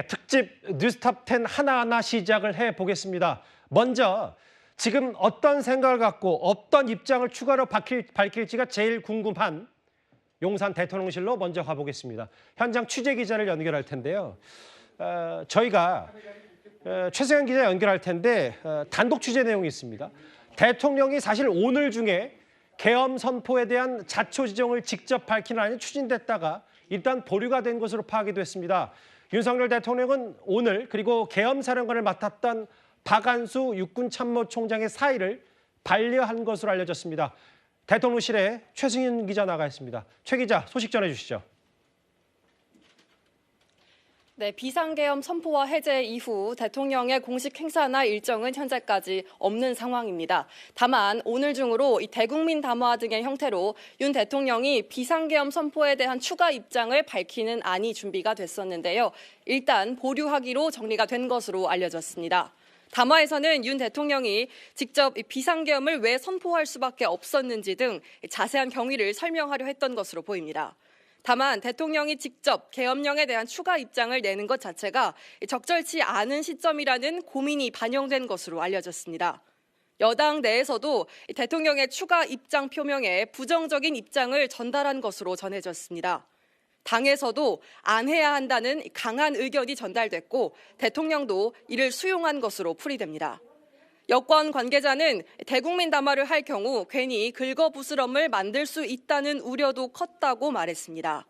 특집 뉴스톱 10 하나하나 시작을 해보겠습니다. 먼저 지금 어떤 생각을 갖고 어떤 입장을 추가로 밝힐지가 제일 궁금한 용산 대통령실로 먼저 가보겠습니다. 현장 취재 기자를 연결할 텐데요. 저희가 최승현 기자 연결할 텐데 단독 취재 내용이 있습니다. 대통령이 사실 오늘 중에 계엄 선포에 대한 자초지종을 직접 밝히는 안이 추진됐다가 일단 보류가 된 것으로 파악이 됐습니다. 윤석열 대통령은 오늘 그리고 계엄사령관을 맡았던 박안수 육군참모총장의 사의를 반려한 것으로 알려졌습니다. 대통령실에 최승현 기자 나가 있습니다. 최 기자, 소식 전해주시죠. 네, 비상계엄 선포와 해제 이후 대통령의 공식 행사나 일정은 현재까지 없는 상황입니다. 다만 오늘 중으로 이 대국민 담화 등의 형태로 윤 대통령이 비상계엄 선포에 대한 추가 입장을 밝히는 안이 준비가 됐었는데요. 일단 보류하기로 정리가 된 것으로 알려졌습니다. 담화에서는 윤 대통령이 직접 비상계엄을 왜 선포할 수밖에 없었는지 등 자세한 경위를 설명하려 했던 것으로 보입니다. 다만 대통령이 직접 계엄령에 대한 추가 입장을 내는 것 자체가 적절치 않은 시점이라는 고민이 반영된 것으로 알려졌습니다. 여당 내에서도 대통령의 추가 입장 표명에 부정적인 입장을 전달한 것으로 전해졌습니다. 당에서도 안 해야 한다는 강한 의견이 전달됐고 대통령도 이를 수용한 것으로 풀이됩니다. 여권 관계자는 대국민 담화를 할 경우 괜히 긁어부스럼을 만들 수 있다는 우려도 컸다고 말했습니다.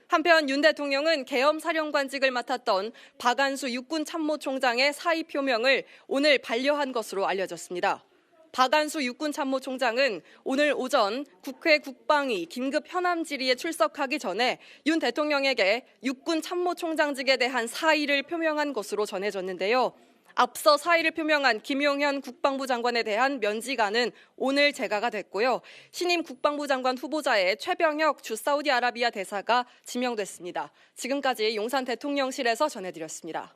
한편 윤 대통령은 계엄 사령관직을 맡았던 박안수 육군참모총장의 사의 표명을 오늘 반려한 것으로 알려졌습니다. 박안수 육군참모총장은 오늘 오전 국회 국방위 긴급 현안 질의에 출석하기 전에 윤 대통령에게 육군참모총장직에 대한 사의를 표명한 것으로 전해졌는데요. 앞서 사의를 표명한 김용현 국방부 장관에 대한 면직안은 오늘 제가가 됐고요. 신임 국방부 장관 후보자의 최병혁 주 사우디아라비아 대사가 지명됐습니다. 지금까지 용산 대통령실에서 전해드렸습니다.